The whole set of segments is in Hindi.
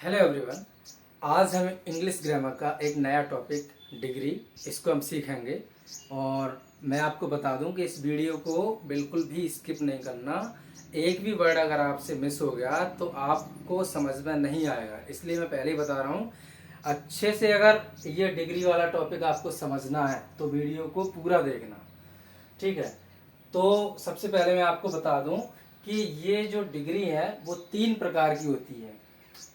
Hello everyone. आज हम इंग्लिश ग्रामर का एक नया टॉपिक डिग्री इसको हम सीखेंगे। और मैं आपको बता दूं कि इस वीडियो को बिल्कुल भी स्किप नहीं करना। एक भी वर्ड अगर आपसे मिस हो गया तो आपको समझ में नहीं आएगा, इसलिए मैं पहले ही बता रहा हूं। अच्छे से अगर ये डिग्री वाला टॉपिक आपको समझना है तो वीडियो को पूरा देखना, ठीक है। तो सबसे पहले मैं आपको बता दूं कि ये जो डिग्री है वो 3 प्रकार की होती है।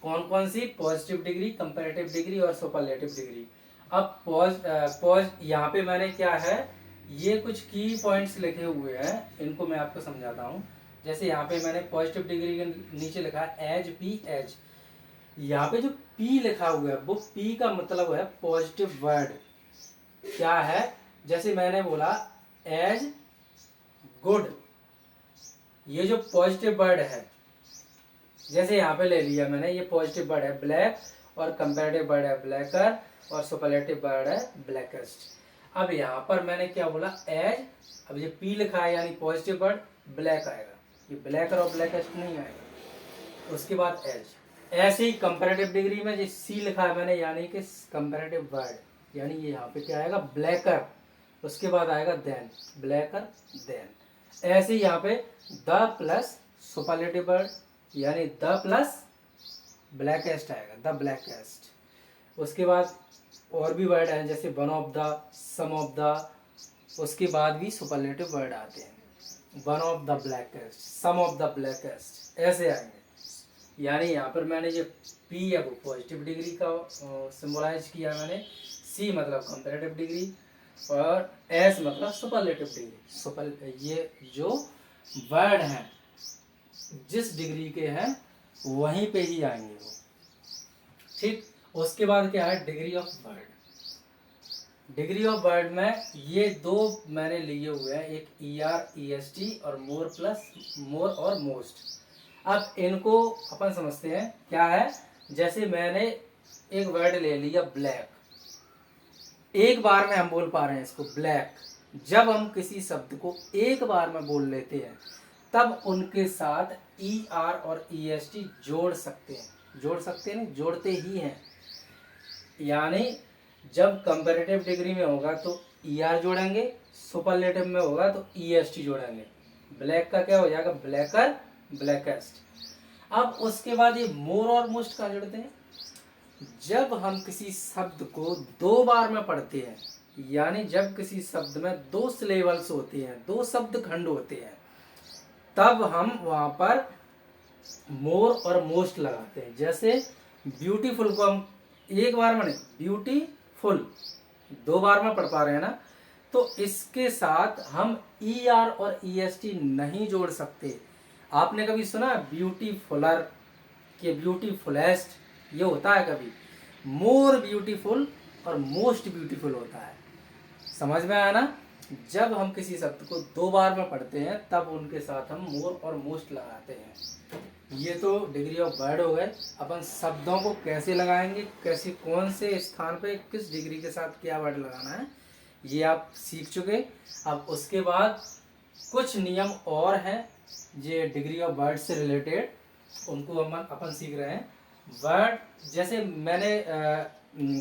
कौन कौन सी? पॉजिटिव डिग्री, कंपैरेटिव डिग्री और सुपरलेटिव डिग्री। अब पॉज यहाँ पे मैंने क्या है, ये कुछ की पॉइंट्स लिखे हुए हैं, इनको मैं आपको समझाता हूँ। जैसे यहाँ पे मैंने पॉजिटिव डिग्री के नीचे लिखा है एज, पी एच। यहाँ पे जो पी लिखा हुआ है वो पी का मतलब है पॉजिटिव वर्ड। क्या है? जैसे मैंने बोला एज गुड, ये जो पॉजिटिव वर्ड है, जैसे यहाँ पे ले लिया मैंने, ये पॉजिटिव वर्ड है ब्लैक, और कंपैरेटिव वर्ड है ब्लैकर, और सुपरलेटिव वर्ड है ब्लैकेस्ट। अब यहाँ पर मैंने क्या बोला? एज। अब ये पी लिखा है यानी पॉजिटिव वर्ड, ब्लैक आएगा, ये ब्लैकर और ब्लैकेस्ट नहीं आएगा। उसके बाद एज। ऐसे ही कंपैरेटिव डिग्री में जो सी लिखा है मैंने यानी कि कंपैरेटिव वर्ड, यानी ये यहाँ पे क्या आएगा? ब्लैकर। उसके बाद आएगा देन, ब्लैकर देन। ऐसे ही यहाँ पे द प्लस सुपरलेटिव वर्ड यानी द प्लस ब्लैकेस्ट आएगा, द ब्लैकेस्ट। उसके बाद और भी वर्ड हैं जैसे one of the, some of the, उसके बाद भी सुपरलेटिव वर्ड आते हैं। One of the blackest, some of the blackest, ऐसे आएंगे। यानी यहाँ पर मैंने जो पी है वो पॉजिटिव डिग्री का सिंबलाइज किया मैंने, सी मतलब कंपैरेटिव डिग्री, और एस मतलब सुपरलेटिव डिग्री। सुपर ये जो वर्ड हैं जिस डिग्री के हैं वहीं पे ही आएंगे वो, ठीक। उसके बाद क्या है? Degree of word. Degree of word में ये दो मैंने लिए हुए हैं, एक ER, EST और मोर प्लस मोर और मोस्ट। अब इनको अपन समझते हैं क्या है। जैसे मैंने एक वर्ड ले लिया ब्लैक, एक बार में हम बोल पा रहे हैं इसको ब्लैक। जब हम किसी शब्द को एक बार में बोल लेते हैं तब उनके साथ ER और EST जोड़ सकते हैं। जोड़ सकते हैं नहीं, जोड़ते ही हैं। यानी जब कंपैरेटिव डिग्री में होगा तो ER जोड़ेंगे, सुपरलेटिव में होगा तो EST जोड़ेंगे। ब्लैक का क्या हो जाएगा? Blacker, blackest. अब उसके बाद ये मोर और मोस्ट का जोड़ते हैं। जब हम किसी शब्द को दो बार में पढ़ते हैं, यानी जब किसी शब्द में दो सिलेबल्स होते हैं, दो शब्द खंड होते हैं, तब हम वहां पर मोर और मोस्ट लगाते हैं। जैसे ब्यूटीफुल को हम एक बार में नहीं, ब्यूटीफुल दो बार में पढ़ पा रहे हैं ना, तो इसके साथ हम ER और EST नहीं जोड़ सकते। आपने कभी सुना ब्यूटीफुलर कि ब्यूटीफुलेस्ट? ये होता है कभी? मोर ब्यूटीफुल और मोस्ट ब्यूटीफुल होता है। समझ में आया ना? जब हम किसी शब्द को दो बार में पढ़ते हैं तब उनके साथ हम मोर और मोस्ट लगाते हैं। ये तो डिग्री ऑफ वर्ड हो गए। अपन शब्दों को कैसे लगाएंगे, कैसे कौन से स्थान पे किस डिग्री के साथ क्या वर्ड लगाना है, ये आप सीख चुके। अब उसके बाद कुछ नियम और हैं ये डिग्री ऑफ वर्ड से रिलेटेड, उनको अपन सीख रहे हैं। वर्ड जैसे मैंने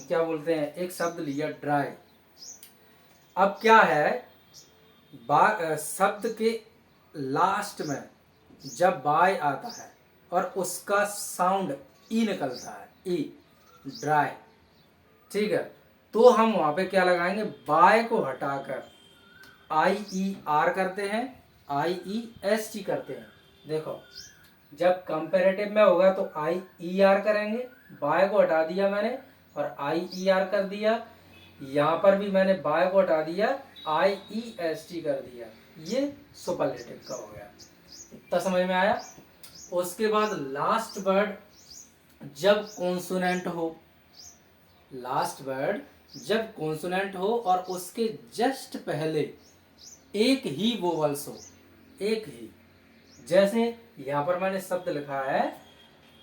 क्या बोलते हैं, एक शब्द लिया ड्राई। अब क्या है, शब्द के लास्ट में जब बाय आता है और उसका साउंड ई निकलता है, ई, ड्राई, ठीक है, तो हम वहां पे क्या लगाएंगे? बाय को हटाकर IER करते हैं, IEST करते हैं। देखो, जब कंपैरेटिव में होगा तो IER करेंगे, बाय को हटा दिया मैंने और IER कर दिया। यहाँ पर भी मैंने बाय को हटा दिया, IEST कर दिया। ये सुपरलेटिव का हो गया। इतना समझ में आया? उसके बाद लास्ट वर्ड जब कॉन्सोनेंट हो, लास्ट वर्ड जब कॉन्सोनेंट हो और उसके जस्ट पहले एक ही वोवल्स हो, एक ही। जैसे यहाँ पर मैंने शब्द लिखा है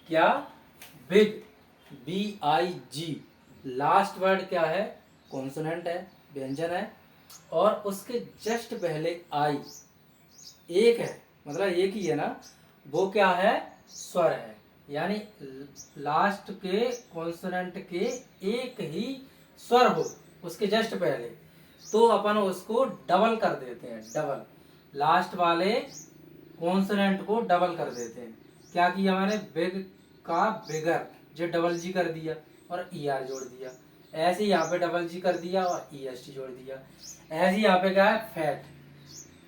क्या? Big, BIG। लास्ट वर्ड क्या है? कॉन्सोनेंट है, व्यंजन है, और उसके जस्ट पहले आई एक है, मतलब एक ही है ना, वो क्या है? स्वर है। यानी लास्ट के कॉन्सोनेंट के एक ही स्वर हो उसके जस्ट पहले, तो अपन उसको डबल कर देते हैं। डबल लास्ट वाले कॉन्सोनेंट को डबल कर देते हैं। क्या किया मैंने, बिग का बिगर जो डबल जी कर दिया और ई आर जोड़ दिया। ऐसे ही यहाँ पे डबल जी कर दिया और ई एस टी जोड़ दिया। ऐसे ही यहाँ पे क्या है, फैट।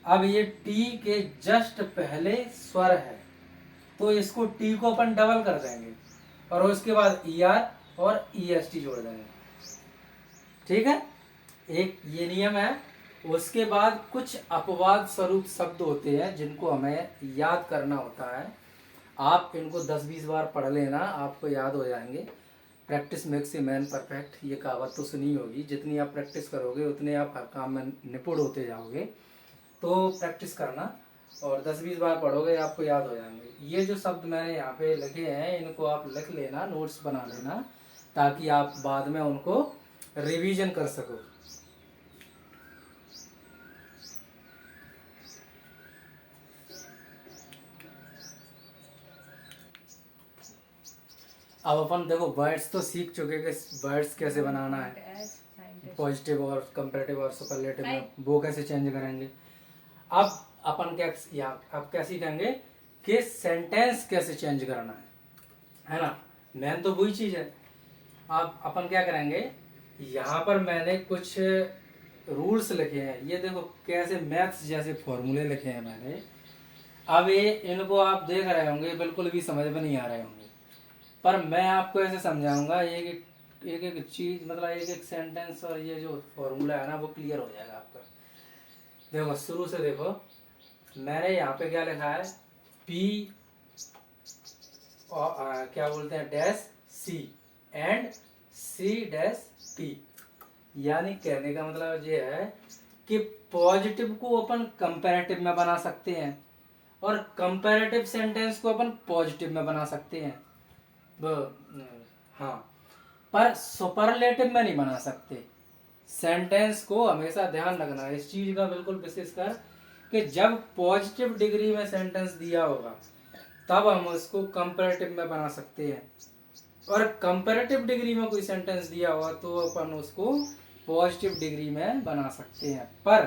अब ये टी के जस्ट पहले स्वर है तो इसको टी को अपन डबल कर देंगे और उसके बाद ई आर और ई एस टी जोड़ देंगे। ठीक है, एक ये नियम है। उसके बाद कुछ अपवाद स्वरूप शब्द होते हैं जिनको हमें याद करना होता है। आप इनको 10-20 बार पढ़ लेना, आपको याद हो जाएंगे। Practice makes a man perfect, ये कहावत तो सुनी होगी। जितनी आप प्रैक्टिस करोगे उतने आप हर काम में निपुण होते जाओगे। तो प्रैक्टिस करना और 10-20 बार पढ़ोगे आपको याद हो जाएंगे। ये जो शब्द मैंने यहाँ पे लिखे हैं इनको आप लिख लेना, नोट्स बना लेना, ताकि आप बाद में उनको रिवीजन कर सको। अब अपन देखो वर्ड्स तो सीख चुके कि वर्ड्स कैसे बनाना है, पॉजिटिव और कंपैरेटिव और सुपरलेटिव में वो कैसे चेंज करेंगे। अब अपन क्या अब क्या सीखेंगे कि सेंटेंस कैसे चेंज करना है ना। मेन तो वही चीज है। अब अपन क्या करेंगे, यहाँ पर मैंने कुछ रूल्स लिखे हैं। ये देखो कैसे मैथ्स जैसे फॉर्मूले लिखे हैं मैंने। अब ये इनको आप देख रहे होंगे बिल्कुल भी समझ में नहीं आ रहे होंगे, पर मैं आपको ऐसे समझाऊंगा एक एक चीज, मतलब एक एक सेंटेंस और ये जो फॉर्मूला है ना वो क्लियर हो जाएगा आपका। देखो शुरू से देखो, मैंने यहाँ पे क्या लिखा है, पी और क्या बोलते हैं dash C and C dash P. यानी कहने का मतलब ये है कि पॉजिटिव को अपन कंपैरेटिव में बना सकते हैं और कंपैरेटिव सेंटेंस को अपन पॉजिटिव में बना सकते हैं। हाँ, पर सुपरलेटिव में नहीं बना सकते। सेंटेंस को हमेशा ध्यान रखना है इस चीज का बिल्कुल विशेषकर, कि जब पॉजिटिव डिग्री में सेंटेंस दिया होगा तब हम उसको कंपैरेटिव में बना सकते हैं, और कंपैरेटिव डिग्री में कोई सेंटेंस दिया होगा तो अपन उसको पॉजिटिव डिग्री में बना सकते हैं। पर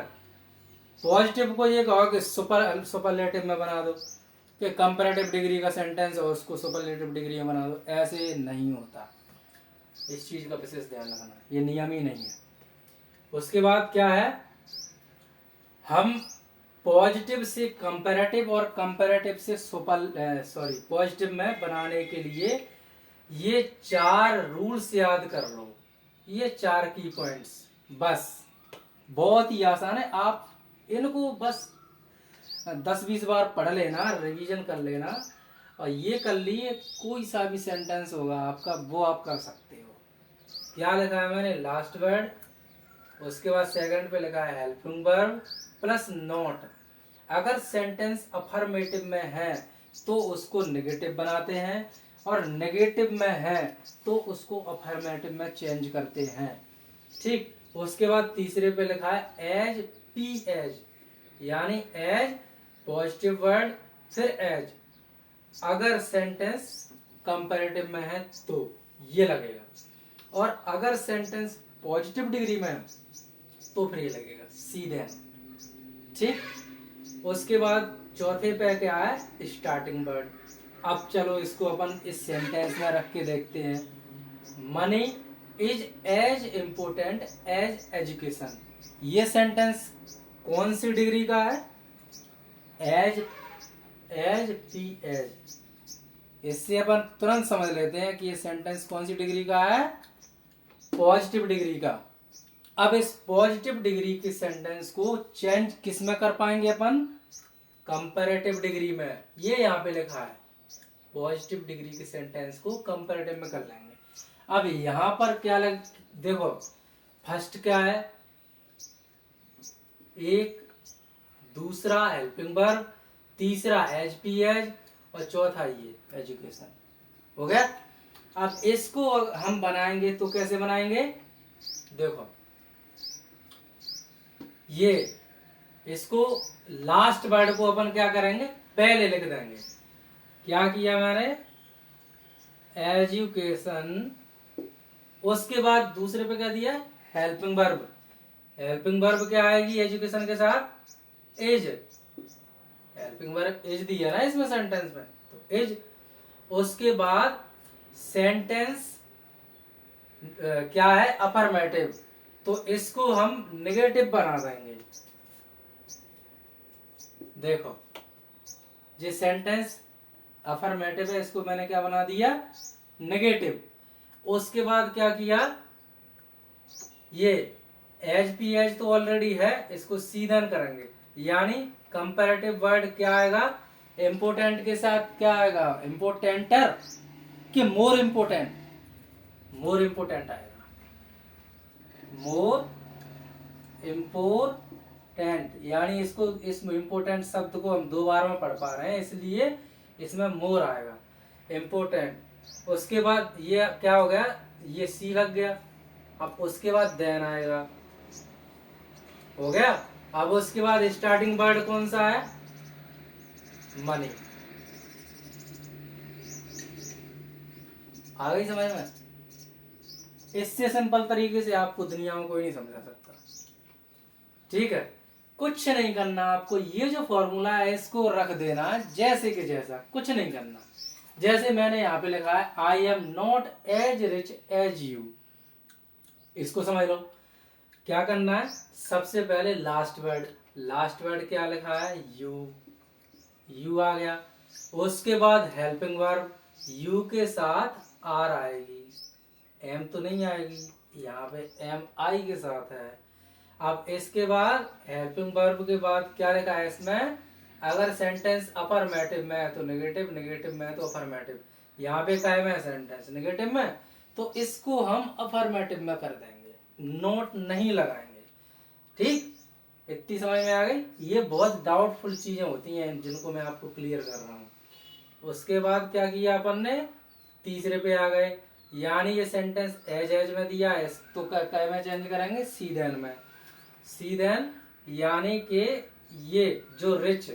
पॉजिटिव को ये कहो कि सुपरलेटिव में बना दो, कि कंपैरेटिव डिग्री का सेंटेंस और उसको सुपरलेटिव डिग्री में बना दो, ऐसे नहीं होता। इस चीज का विशेष ध्यान रखना, ये नियम ही नहीं है। उसके बाद क्या है, हम पॉजिटिव से कंपैरेटिव और कंपैरेटिव से पॉजिटिव में बनाने के लिए ये 4 रूल्स याद कर लो। ये 4 की पॉइंट्स बस, बहुत ही आसान है। आप इनको बस 10-20 बार पढ़ लेना, रिवीजन कर लेना, और ये कर लिए कोई सा भी सेंटेंस होगा आपका वो आप कर सकते हो। क्या लिखा है मैंने, लास्ट वर्ड, उसके बाद सेकंड पे लिखा है हेल्पिंग वर्ब प्लस नॉट। अगर सेंटेंस अफर्मेटिव में है तो उसको नेगेटिव बनाते हैं, और नेगेटिव में है तो उसको अफर्मेटिव में चेंज करते हैं। ठीक, उसके बाद तीसरे पे लिखा है एज पी एज, यानी एज पॉजिटिव वर्ड फिर एज। अगर सेंटेंस कंपैरेटिव में है तो ये लगेगा, और अगर सेंटेंस पॉजिटिव डिग्री में है तो फिर ये लगेगा सी देन। ठीक, उसके बाद चौथे पे क्या है, स्टार्टिंग वर्ड। अब चलो इसको अपन इस सेंटेंस में रख के देखते हैं। Money is as important as education. ये सेंटेंस कौन सी डिग्री का है, एज पी एज। इससे अपन तुरंत समझ लेते हैं कि ये सेंटेंस कौन सी डिग्री का है, पॉजिटिव डिग्री का। अब इस पॉजिटिव डिग्री के सेंटेंस को चेंज किस में कर पाएंगे अपन, कंपैरेटिव डिग्री में। ये यहाँ पे लिखा है, पॉजिटिव डिग्री के सेंटेंस को कंपैरेटिव में कर लेंगे। अब यहाँ पर क्या देखो, फर्स्ट क्या है, एक, दूसरा हेल्पिंग वर्ब, तीसरा एज पी एज, और चौथा ये एजुकेशन। हो गया। अब इसको हम बनाएंगे तो कैसे बनाएंगे, देखो ये इसको लास्ट वर्ड को अपन क्या करेंगे, पहले लिख देंगे। क्या किया मैंने, एजुकेशन, उसके बाद दूसरे पे क्या दिया, हेल्पिंग वर्ब। हेल्पिंग वर्ब क्या आएगी एजुकेशन के साथ, एज। हेल्पिंग वर्ब एज दिया ना इसमें सेंटेंस में, तो एज। उसके बाद सेंटेंस क्या है, अफर्मेटिव, तो इसको हम नेगेटिव बना देंगे। देखो ये सेंटेंस अफर्मेटिव है, इसको मैंने क्या बना दिया, नेगेटिव। उसके बाद क्या किया, ये एज पी एज तो ऑलरेडी है, इसको सीधन करेंगे, यानी कंपैरेटिव वर्ड क्या आएगा, इम्पोर्टेंट के साथ क्या आएगा, इम्पोर्टेंटर कि मोर इम्पोर्टेंट, मोर इम्पोर्टेंट आएगा, मोर इम्पोर्टेंट, यानी इसको, इस इम्पोर्टेंट शब्द को हम दो बार में पढ़ पा रहे हैं, इसलिए इसमें मोर आएगा, इम्पोर्टेंट। उसके बाद ये क्या हो गया, ये सी लग गया। अब उसके बाद देन आएगा, हो गया। अब उसके बाद स्टार्टिंग वर्ड कौन सा है, मनी। आ गई समझ में? इससे सिंपल तरीके से आपको दुनिया में कोई नहीं समझा सकता। ठीक है, कुछ नहीं करना आपको, ये जो फॉर्मूला है इसको रख देना जैसे कि जैसा, कुछ नहीं करना। जैसे मैंने यहाँ पे लिखा है, I am not as rich as you, इसको समझ लो। क्या करना है, सबसे पहले लास्ट वर्ड, लास्ट वर्ड क्या लिखा है, यू, यू आ गया। उसके बाद हेल्पिंग वर्ब, यू के साथ आर आएगी, एम तो नहीं आएगी, यहाँ पे एम आई के साथ है। अब इसके बाद हेल्पिंग वर्ब के बाद क्या लिखा है इसमें, अगर सेंटेंस अफर्मेटिव में है तो नेगेटिव, नेगेटिव में है तो अफर्मेटिव। यहाँ पे क्या है सेंटेंस नेगेटिव में, तो इसको हम अफर्मेटिव में कर देंगे, नोट नहीं लगाएंगे। ठीक, इतनी समझ में आ गई? ये बहुत डाउटफुल चीजें होती हैं जिनको मैं आपको क्लियर कर रहा हूँ। उसके बाद क्या किया अपन ने, तीसरे पे आ गए, यानी ये सेंटेंस एज में दिया है तो क्या में चेंज करेंगे, सी देन में। सी देन यानी कि ये जो रिच,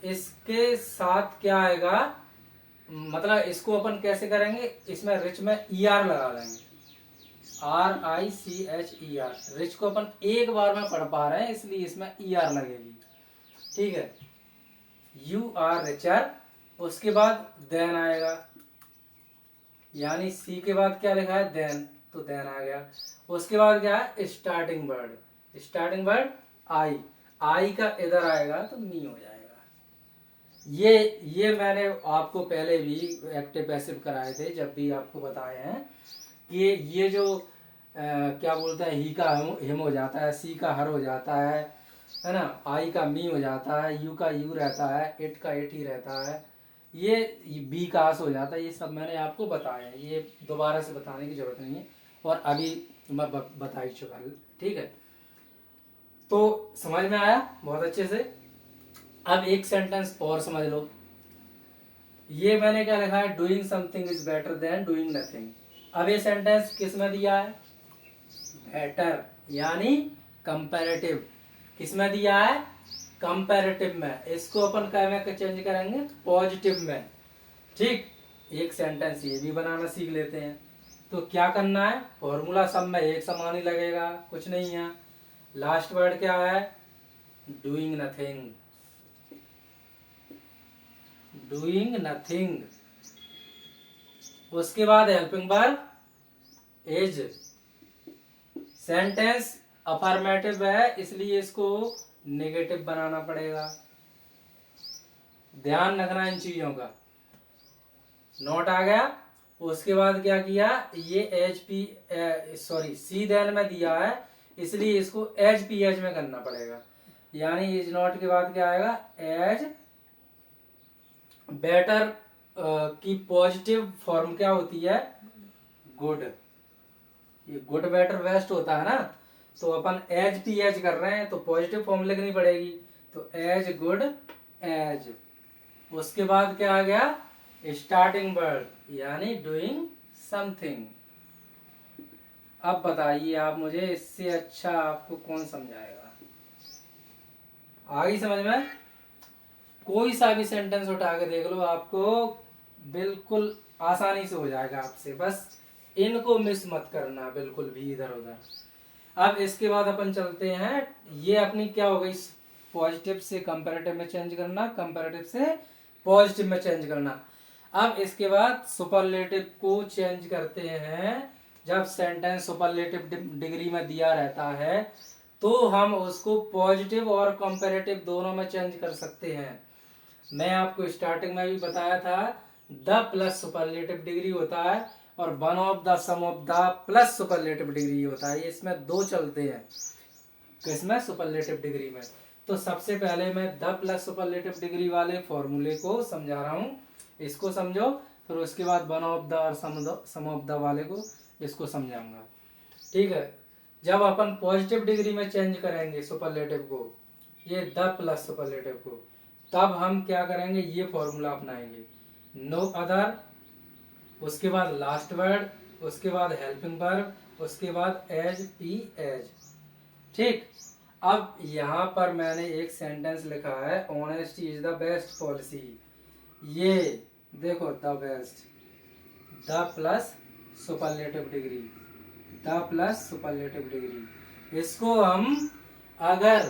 इसके साथ क्या आएगा, मतलब इसको अपन कैसे करेंगे, इसमें रिच में ई आर लगा देंगे, R I C H E R. Rich को अपन एक बार में पढ़ पा रहे हैं इसलिए इसमें ई आर लगेगी। ठीक है, यू आर रिचर। उसके बाद देन आएगा, यानी सी के बाद क्या लिखा है, देन, तो देन आ गया। उसके बाद क्या है, starting word, starting word I, I का इधर आएगा तो मी हो जाएगा। ये मैंने आपको पहले भी एक्टिव पैसिव कराए थे, जब भी आपको बताए हैं कि ये जो क्या बोलते हैं, ही का हिम हो जाता है, सी का हर हो जाता है ना, आई का मी हो जाता है, यू का यू रहता है, इट का इट ही रहता है, ये बी का आस हो जाता है, ये सब मैंने आपको बताया है, ये दोबारा से बताने की जरूरत नहीं है, और अभी मैं बता ही चुका। ठीक है, तो समझ में आया बहुत अच्छे से। अब एक सेंटेंस और समझ लो, ये मैंने क्या लिखा है, doing something is better than doing nothing. अब ये सेंटेंस किस में दिया है, बेटर, यानी कंपैरेटिव। किस में दिया है, कंपैरेटिव में। इसको अपन क्या में चेंज करेंगे, पॉजिटिव में। ठीक, एक सेंटेंस ये भी बनाना सीख लेते हैं। तो क्या करना है, फॉर्मूला सब में एक समान ही लगेगा, कुछ नहीं है। लास्ट वर्ड क्या है, डूइंग नथिंग, डूइंग नथिंग। उसके बाद helping verb is. Sentence affirmative है इसलिए इसको नेगेटिव बनाना पड़ेगा, ध्यान रखना इन चीजों का। नोट आ गया। उसके बाद क्या किया, ये H P sorry C then में दिया है इसलिए इसको एच पी एच में करना पड़ेगा, यानी इज नॉट के बाद क्या आएगा, एज बेटर की पॉजिटिव फॉर्म क्या होती है, गुड। ये गुड बेटर बेस्ट होता है ना, तो अपन एज पी एच कर रहे हैं तो पॉजिटिव फॉर्म लिखनी पड़ेगी, तो एज गुड एज। उसके बाद क्या आ गया, स्टार्टिंग वर्ड, यानी डूइंग समथिंग। अब बताइए आप मुझे, इससे अच्छा आपको कौन समझाएगा? आ गई समझ में? कोई सा भी सेंटेंस उठा के देख लो, आपको बिल्कुल आसानी से हो जाएगा आपसे। बस इनको मिस मत करना बिल्कुल भी इधर उधर। अब इसके बाद अपन चलते हैं, ये अपनी क्या हो गई, पॉजिटिव से कंपैरेटिव में चेंज करना, कंपैरेटिव से पॉजिटिव में चेंज करना। अब इसके बाद सुपरलेटिव को चेंज करते हैं। जब सेंटेंस सुपरलेटिव डिग्री में दिया रहता है तो हम उसको पॉजिटिव और कंपैरेटिव दोनों में चेंज कर सकते हैं। मैं आपको स्टार्टिंग में भी बताया था, द प्लस सुपरलेटिव डिग्री होता है और one of the, some of the plus superlative degree होता है। इसमें दो चलते हैं किसमें, सुपरलेटिव डिग्री में। तो सबसे पहले मैं द प्लस सुपरलेटिव डिग्री वाले फॉर्मूले को समझा रहा हूँ, इसको समझो। फिर उसके बाद वन ऑफ द और सम ऑफ द वाले को, इसको समझाऊंगा। ठीक है। जब अपन पॉजिटिव डिग्री में चेंज करेंगे सुपरलेटिव को, ये द प्लस सुपरलेटिव को, तब हम क्या करेंगे, ये फॉर्मूला अपनाएंगे, नो अदर, उसके बाद लास्ट वर्ड, उसके बाद हेल्पिंग वर्ब, उसके बाद एज, पी एज। ठीक। अब यहाँ पर मैंने एक सेंटेंस लिखा है, honesty is the best policy. ये देखो, the best, the plus superlative degree, the plus superlative degree. इसको हम अगर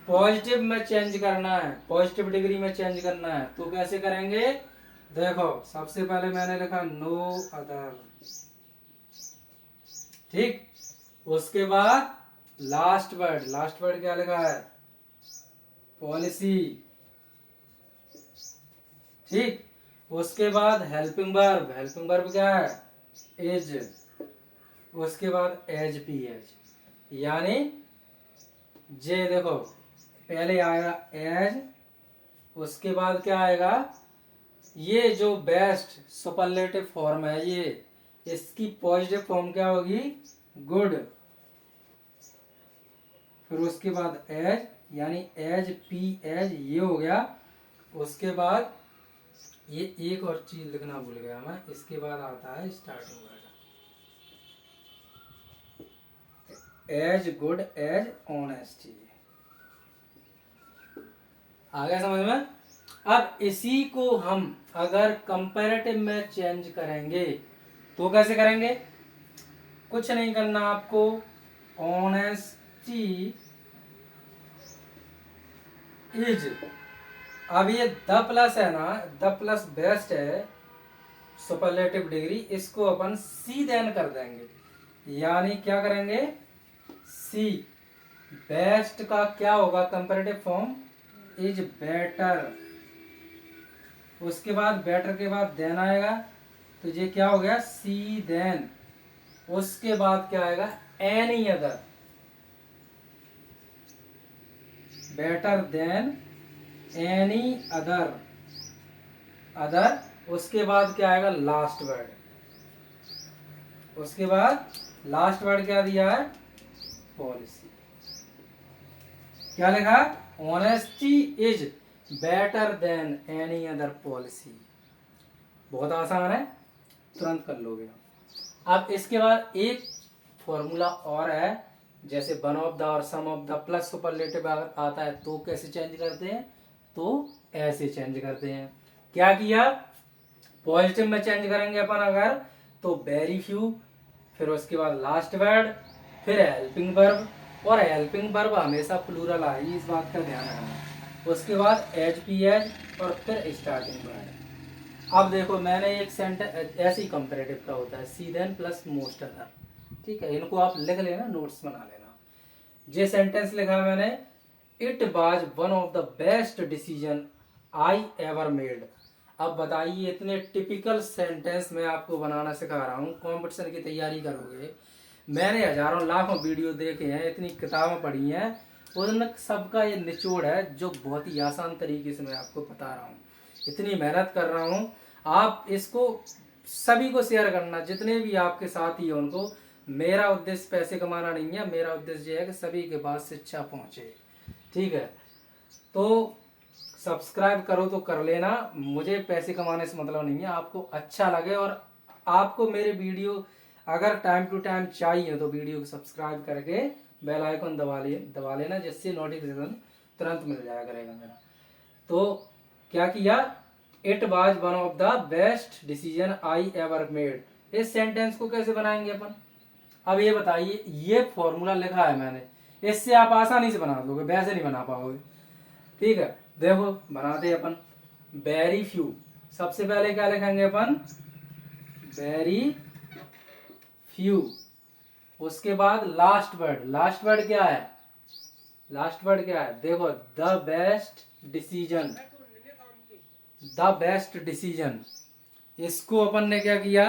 पॉजिटिव में चेंज करना है, पॉजिटिव डिग्री में चेंज करना है, तो कैसे करेंगे, देखो सबसे पहले मैंने लिखा नो अदर। ठीक। उसके बाद लास्ट वर्ड, लास्ट वर्ड क्या लिखा है, पॉलिसी। ठीक। उसके बाद हेल्पिंग वर्ब, हेल्पिंग वर्ब क्या है, इज। उसके बाद एज, पी एज, यानी जे देखो पहले आएगा एज, उसके बाद क्या आएगा, ये जो बेस्ट सुपरलेटिव फॉर्म है ये, इसकी पॉजिटिव फॉर्म क्या होगी, गुड। फिर उसके बाद एज, यानी एज, पी एज, ये हो गया। उसके बाद ये एक और चीज लिखना भूल गया मैं, इसके बाद आता है starting word, as good, as honesty. आ गया समझ में। अब इसी को हम अगर कंपैरेटिव में चेंज करेंगे तो कैसे करेंगे, कुछ नहीं करना आपको, ऑनेस्टी इज, अब ये द प्लस है ना, द प्लस बेस्ट है सुपरलेटिव डिग्री, इसको अपन सी देन कर देंगे, यानी क्या करेंगे, सी। बेस्ट का क्या होगा कंपैरेटिव फॉर्म, इज बेटर। उसके बाद बेटर के बाद देन आएगा, तो ये क्या हो गया, सी देन। उसके बाद क्या आएगा, any other, better than any other, other. उसके बाद क्या आएगा, लास्ट वर्ड। उसके बाद लास्ट वर्ड क्या दिया है, पॉलिसी। क्या लिखा, honesty is better than any other policy. बहुत आसान है, तुरंत कर लोगे। अब इसके बाद एक फॉर्मूला और है, जैसे वन ऑफ द और सम ऑफ द प्लस सुपरलेटिव आता है तो कैसे चेंज करते हैं, तो ऐसे चेंज करते हैं। क्या किया, पॉजिटिव में चेंज करेंगे अपन अगर, तो वेरी फ्यू, फिर उसके बाद लास्ट वर्ड, फिर हेल्पिंग वर्ब, और हेल्पिंग वर्ब हमेशा प्लूरल आएगी, इस बात का ध्यान रखना। उसके बाद एज, पी एज, और फिर स्टार्टिंग वर्ड। अब देखो मैंने एक सेंटेंस ऐसे ही कंपैरेटिव का होता है, सी देन प्लस मोस्ट अदर। ठीक है, इनको आप लिख लेना, नोट्स बना लेना। ये सेंटेंस लिखा मैंने, it was one of the best decision I ever made. अब बताइए, इतने टिपिकल सेंटेंस मैं आपको बनाना सिखा रहा हूँ, कंपटीशन की तैयारी करोगे, मैंने हजारों लाखों वीडियो देखे हैं, इतनी किताबें पढ़ी हैं, उन सबका ये निचोड़ है जो बहुत ही आसान तरीके से मैं आपको बता रहा हूँ। इतनी मेहनत कर रहा हूँ, आप इसको सभी को शेयर करना, जितने भी आपके साथी हैं उनको। मेरा उद्देश्य पैसे कमाना नहीं है, मेरा उद्देश्य ये है कि सभी के पास शिक्षा पहुँचे। ठीक है, तो सब्सक्राइब करो तो कर लेना, मुझे पैसे कमाने से मतलब नहीं है, आपको अच्छा लगे और आपको मेरे वीडियो अगर टाइम टू टाइम चाहिए तो वीडियो को सब्सक्राइब करके बेल आइकन दबा लेना, जिससे नोटिफिकेशन तुरंत मिल जाया करेगा मेरा। तो क्या किया, it was one of the best decision I ever made. इस सेंटेंस को कैसे बनाएंगे अपन? अब ये बताइए, ये फॉर्मूला लिखा है मैंने, इससे आप आसानी से बना दोगे, वैसे नहीं बना पाओगे। ठीक है, देखो बनाते हैं अपन। वेरी फ्यू, सबसे पहले क्या लिखेंगे अपन? Very few. उसके बाद लास्ट वर्ड, लास्ट वर्ड क्या है? लास्ट वर्ड क्या है? देखो, the best decision, the best decision. इसको अपन ने क्या किया?